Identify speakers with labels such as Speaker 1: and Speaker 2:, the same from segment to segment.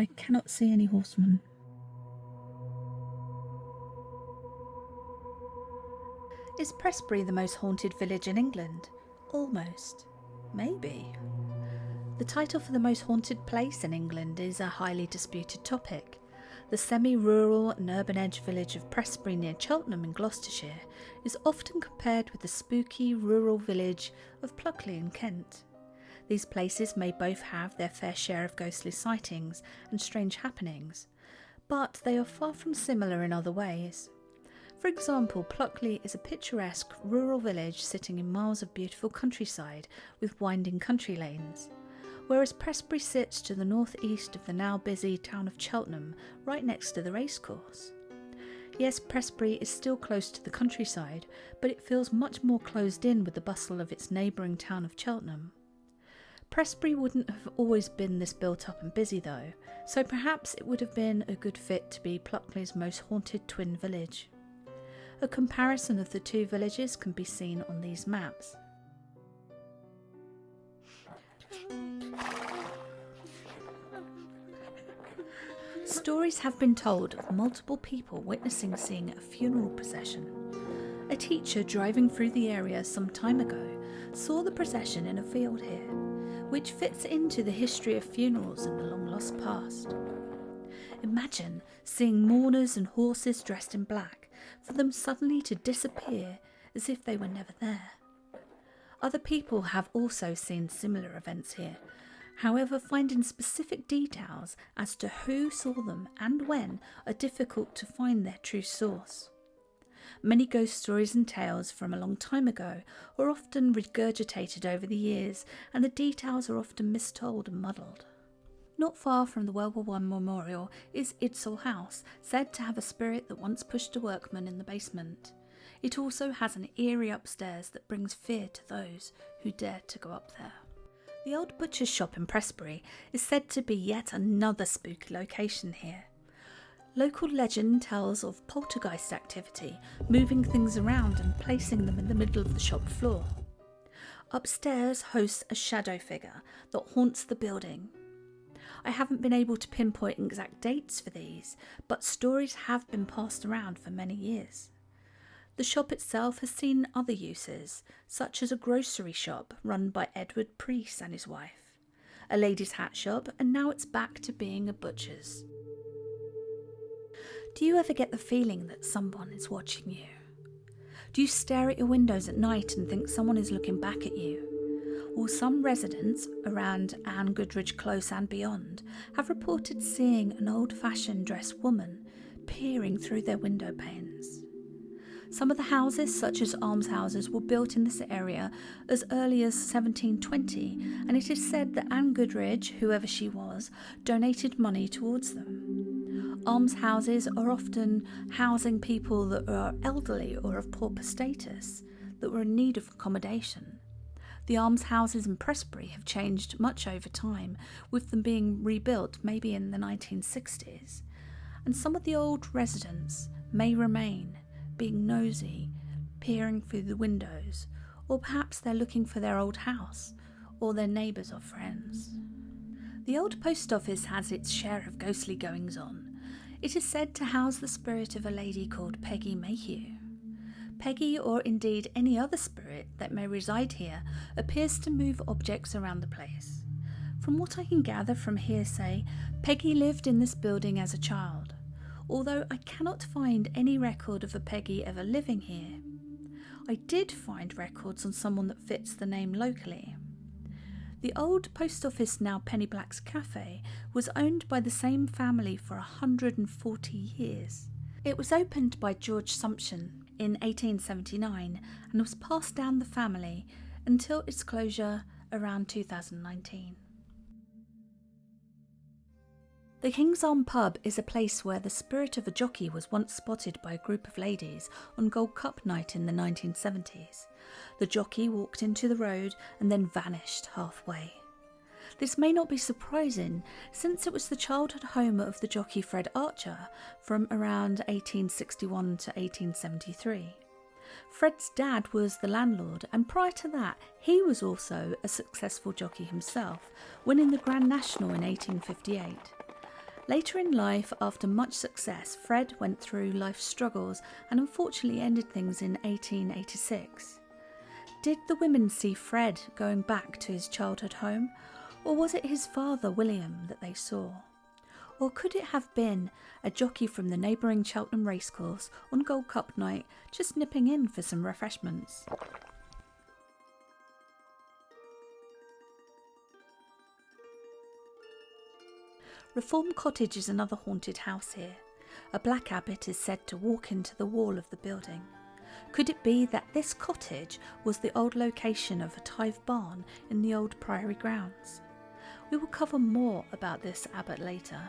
Speaker 1: I cannot see any horsemen. Is Prestbury the most haunted village in England? Almost. Maybe. The title for the most haunted place in England is a highly disputed topic. The semi-rural and urban edge village of Prestbury near Cheltenham in Gloucestershire is often compared with the spooky rural village of Pluckley in Kent. These places may both have their fair share of ghostly sightings and strange happenings, but they are far from similar in other ways. For example, Pluckley is a picturesque rural village sitting in miles of beautiful countryside with winding country lanes, whereas Prestbury sits to the northeast of the now busy town of Cheltenham, right next to the racecourse. Yes, Prestbury is still close to the countryside, but it feels much more closed in with the bustle of its neighbouring town of Cheltenham. Prestbury wouldn't have always been this built up and busy though, so perhaps it would have been a good fit to be Pluckley's most haunted twin village. A comparison of the two villages can be seen on these maps. Stories have been told of multiple people witnessing seeing a funeral procession. A teacher driving through the area some time ago saw the procession in a field here, which fits into the history of funerals in the long-lost past. Imagine seeing mourners and horses dressed in black, for them suddenly to disappear as if they were never there. Other people have also seen similar events here, however finding specific details as to who saw them and when are difficult to find their true source. Many ghost stories and tales from a long time ago are often regurgitated over the years, and the details are often mistold and muddled. Not far from the World War I memorial is Idsall House, said to have a spirit that once pushed a workman in the basement. It also has an eerie upstairs that brings fear to those who dare to go up there. The old butcher's shop in Prestbury is said to be yet another spooky location here. Local legend tells of poltergeist activity, moving things around and placing them in the middle of the shop floor. Upstairs hosts a shadow figure that haunts the building. I haven't been able to pinpoint exact dates for these, but stories have been passed around for many years. The shop itself has seen other uses, such as a grocery shop run by Edward Preece and his wife, a ladies' hat shop, and now it's back to being a butcher's. Do you ever get the feeling that someone is watching you? Do you stare at your windows at night and think someone is looking back at you? Well, some residents around Anne Goodridge Close and beyond have reported seeing an old-fashioned dressed woman peering through their window panes. Some of the houses, such as almshouses, were built in this area as early as 1720, and it is said that Anne Goodridge, whoever she was, donated money towards them. Almshouses are often housing people that are elderly or of poorer status, that were in need of accommodation. The almshouses in Prestbury have changed much over time, with them being rebuilt maybe in the 1960s, and some of the old residents may remain, being nosy, peering through the windows, or perhaps they're looking for their old house, or their neighbours or friends. The old post office has its share of ghostly goings-on. It is said to house the spirit of a lady called Peggy Mayhew. Peggy, or indeed any other spirit that may reside here, appears to move objects around the place. From what I can gather from hearsay, Peggy lived in this building as a child, although I cannot find any record of a Peggy ever living here. I did find records on someone that fits the name locally. The old post office, now Penny Black's Cafe, was owned by the same family for 140 years. It was opened by George Sumption in 1879 and was passed down the family until its closure around 2019. The King's Arm pub is a place where the spirit of a jockey was once spotted by a group of ladies on Gold Cup night in the 1970s. The jockey walked into the road and then vanished halfway. This may not be surprising, since it was the childhood home of the jockey Fred Archer from around 1861 to 1873. Fred's dad was the landlord, and prior to that he was also a successful jockey himself, winning the Grand National in 1858. Later in life, after much success, Fred went through life struggles and unfortunately ended things in 1886. Did the women see Fred going back to his childhood home, or was it his father, William, that they saw? Or could it have been a jockey from the neighbouring Cheltenham racecourse on Gold Cup night just nipping in for some refreshments? Reform Cottage is another haunted house here. A black abbot is said to walk into the wall of the building. Could it be that this cottage was the old location of a tithe barn in the old priory grounds? We will cover more about this abbot later.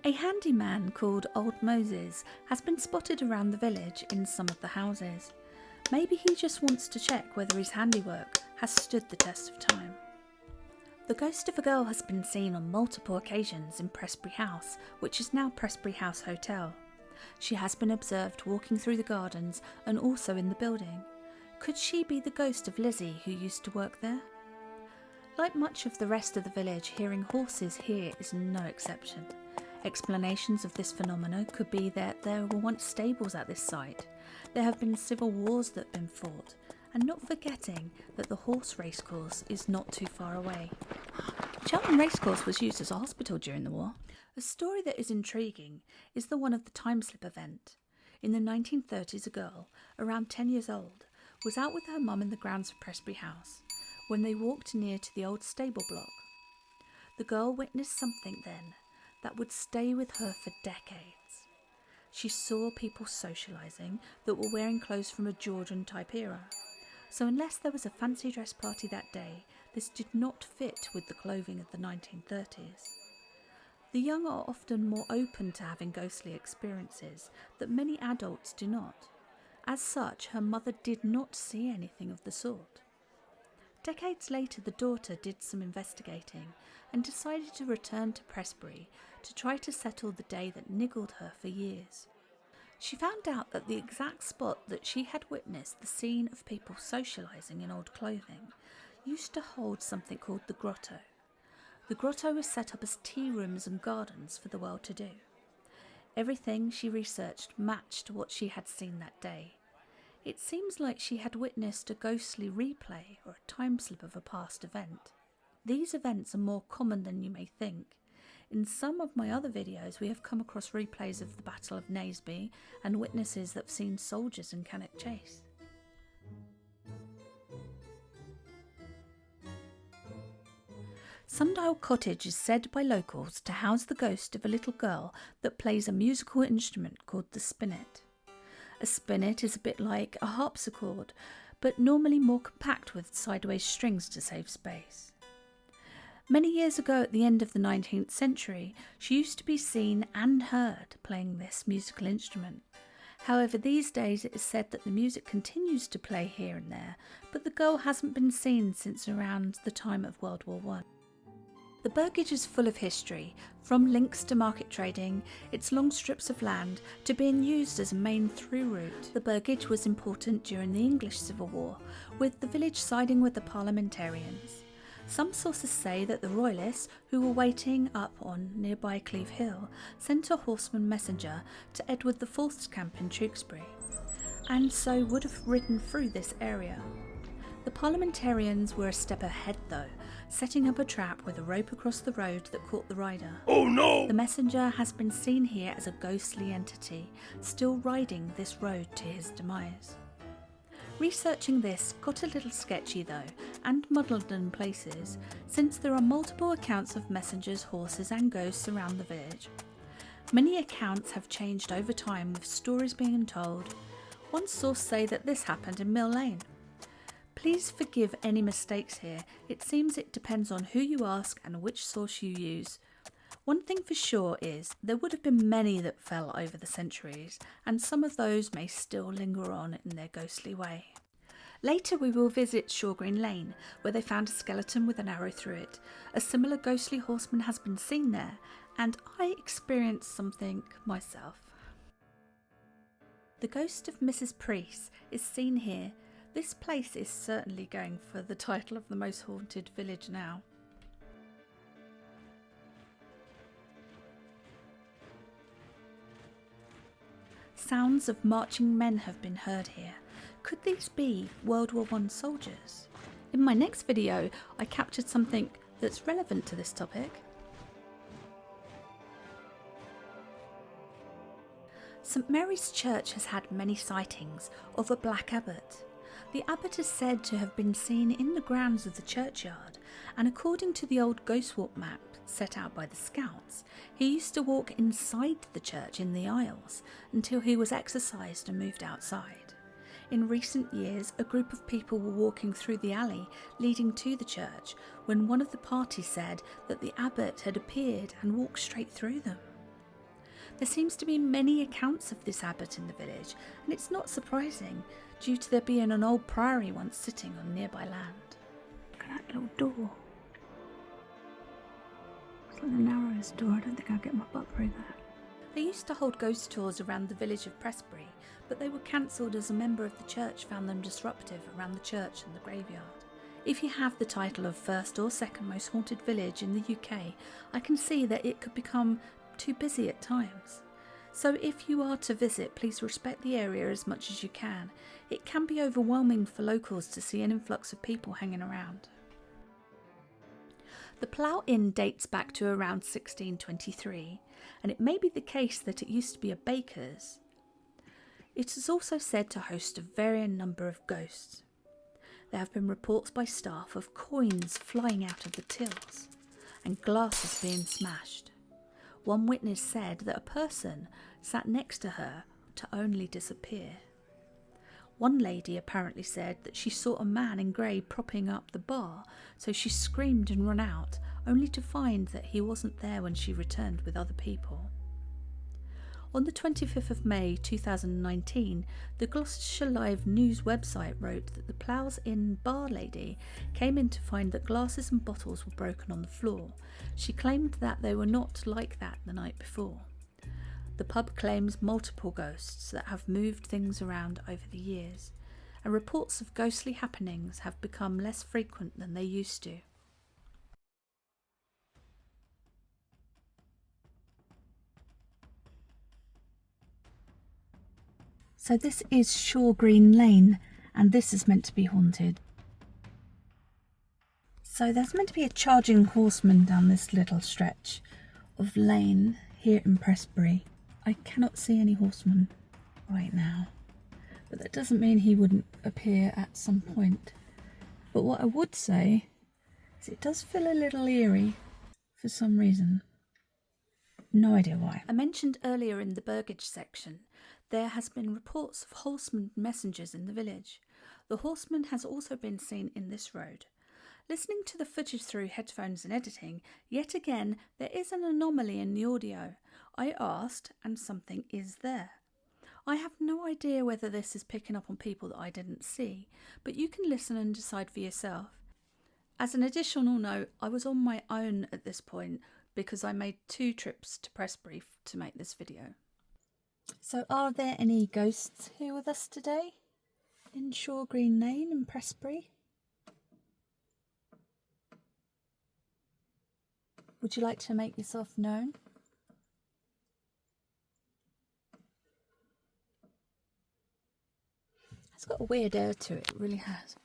Speaker 1: A handyman called Old Moses has been spotted around the village in some of the houses. Maybe he just wants to check whether his handiwork has stood the test of time. The ghost of a girl has been seen on multiple occasions in Presbury House, which is now Presbury House Hotel. She has been observed walking through the gardens and also in the building. Could she be the ghost of Lizzie, who used to work there? Like much of the rest of the village, hearing horses here is no exception. Explanations of this phenomenon could be that there were once stables at this site. There have been civil wars that have been fought, and not forgetting that the horse racecourse is not too far away. Cheltenham Racecourse was used as a hospital during the war. A story that is intriguing is the one of the time slip event. In the 1930s, a girl, around 10 years old, was out with her mum in the grounds of Presbury House when they walked near to the old stable block. The girl witnessed something then that would stay with her for decades. She saw people socialising that were wearing clothes from a Georgian type era. So unless there was a fancy dress party that day, this did not fit with the clothing of the 1930s. The young are often more open to having ghostly experiences that many adults do not. As such, her mother did not see anything of the sort. Decades later, the daughter did some investigating and decided to return to Presbury to try to settle the day that niggled her for years. She found out that the exact spot that she had witnessed the scene of people socialising in old clothing used to hold something called the grotto. The grotto was set up as tea rooms and gardens for the well-to-do. Everything she researched matched what she had seen that day. It seems like she had witnessed a ghostly replay or a time slip of a past event. These events are more common than you may think. In some of my other videos, we have come across replays of the Battle of Naseby and witnesses that have seen soldiers in Cannock Chase. Sundial Cottage is said by locals to house the ghost of a little girl that plays a musical instrument called the spinet. A spinet is a bit like a harpsichord, but normally more compact with sideways strings to save space. Many years ago, at the end of the 19th century, she used to be seen and heard playing this musical instrument. However, these days it is said that the music continues to play here and there, but the girl hasn't been seen since around the time of World War I. The Burgage is full of history, from links to market trading, its long strips of land, to being used as a main through route. The Burgage was important during the English Civil War, with the village siding with the Parliamentarians. Some sources say that the Royalists, who were waiting up on nearby Cleeve Hill, sent a horseman messenger to Edward IV's camp in Tewkesbury, and so would have ridden through this area. The Parliamentarians were a step ahead though, setting up a trap with a rope across the road that caught the rider.
Speaker 2: Oh no!
Speaker 1: The messenger has been seen here as a ghostly entity, still riding this road to his demise. Researching this got a little sketchy though, and muddled in places, since there are multiple accounts of messengers, horses and ghosts around the village. Many accounts have changed over time, with stories being told. One source say that this happened in Mill Lane. Please forgive any mistakes here, it seems it depends on who you ask and which source you use. One thing for sure is, there would have been many that fell over the centuries, and some of those may still linger on in their ghostly way. Later we will visit Shawgreen Lane, where they found a skeleton with an arrow through it. A similar ghostly horseman has been seen there, and I experienced something myself. The ghost of Mrs. Preece is seen here. This place is certainly going for the title of the most haunted village now. Sounds of marching men have been heard here. Could these be World War I soldiers? In my next video, I captured something that's relevant to this topic. St Mary's Church has had many sightings of a black abbot. The abbot is said to have been seen in the grounds of the churchyard, and according to the old Ghost Walk map set out by the Scouts, he used to walk inside the church in the aisles until he was exorcised and moved outside. In recent years, a group of people were walking through the alley leading to the church when one of the party said that the abbot had appeared and walked straight through them. There seems to be many accounts of this abbot in the village, and it's not surprising due to there being an old priory once sitting on nearby land. Look at that little door. It's like the narrowest door. I don't think I'll get my butt through that. They used to hold ghost tours around the village of Prestbury, but they were cancelled as a member of the church found them disruptive around the church and the graveyard. If you have the title of first or second most haunted village in the UK, I can see that it could become too busy at times. So if you are to visit, please respect the area as much as you can. It can be overwhelming for locals to see an influx of people hanging around. The Plough Inn dates back to around 1623, and it may be the case that it used to be a baker's. It is also said to host a varying number of ghosts. There have been reports by staff of coins flying out of the tills and glasses being smashed. One witness said that a person sat next to her to only disappear. One lady apparently said that she saw a man in grey propping up the bar, so she screamed and ran out, only to find that he wasn't there when she returned with other people. On the 25th of May 2019, the Gloucestershire Live News website wrote that the Ploughs Inn bar lady came in to find that glasses and bottles were broken on the floor. She claimed that they were not like that the night before. The pub claims multiple ghosts that have moved things around over the years, and reports of ghostly happenings have become less frequent than they used to. So this is Shore Green Lane, and this is meant to be haunted. So there's meant to be a charging horseman down this little stretch of lane here in Prestbury. I cannot see any horsemen right now, but that doesn't mean he wouldn't appear at some point. But what I would say is it does feel a little eerie for some reason. No idea why. I mentioned earlier in the Burgage section, there has been reports of horsemen messengers in the village. The horseman has also been seen in this road. Listening to the footage through headphones and editing, yet again there is an anomaly in the audio. I asked and something is there. I have no idea whether this is picking up on people that I didn't see, but you can listen and decide for yourself. As an additional note, I was on my own at this point because I made 2 trips to Prestbury to make this video. So are there any ghosts here with us today in Shore Green Lane in Prestbury? Would you like to make yourself known? It's got a weird air to it, it really has.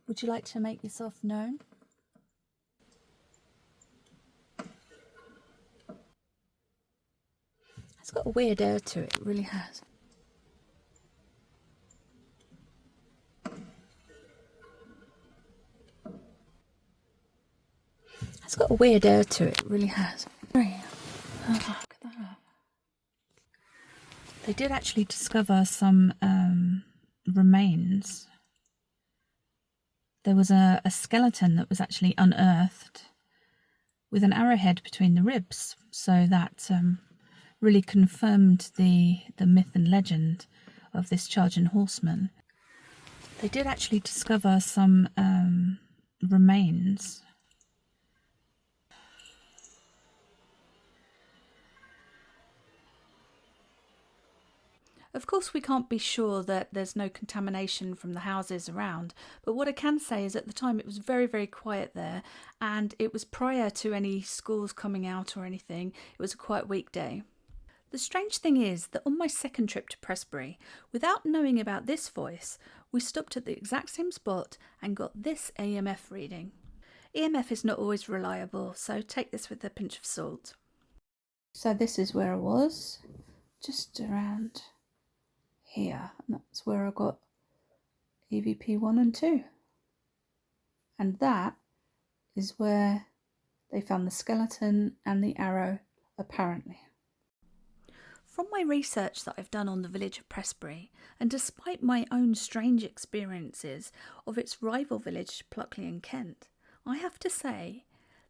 Speaker 1: Would you like to make yourself known? It's got a weird air to it, it really has. It's got a weird air to it, it really has. Oh, look at that. They did actually discover some remains. There was a skeleton that was actually unearthed with an arrowhead between the ribs, so that really confirmed the myth and legend of this charging horseman. They did actually discover some remains. Of course, we can't be sure that there's no contamination from the houses around, but what I can say is at the time it was very, very quiet there, and it was prior to any schools coming out or anything. It was a quiet weekday. The strange thing is that on my second trip to Prestbury, without knowing about this voice, we stopped at the exact same spot and got this EMF reading. EMF is not always reliable, so take this with a pinch of salt. So this is where I was, just around here, and that's where I got EVP 1 and 2. And that is where they found the skeleton and the arrow, apparently. From my research that I've done on the village of Prestbury, and despite my own strange experiences of its rival village, Pluckley in Kent, I have to say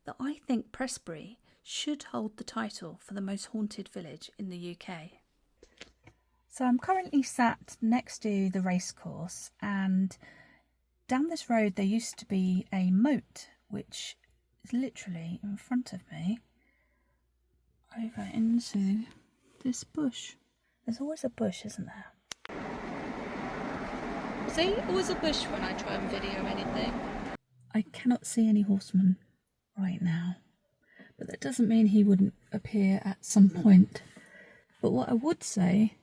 Speaker 1: that I think Prestbury should hold the title for the most haunted village in the UK. So I'm currently sat next to the racecourse, and down this road there used to be a moat, which is literally in front of me, over into this bush. There's always a bush, isn't there? See, always a bush when I try and video anything. I cannot see any horsemen right now, but that doesn't mean he wouldn't appear at some point. But what I would say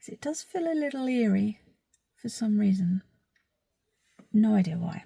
Speaker 1: is it does feel a little eerie for some reason. No idea why.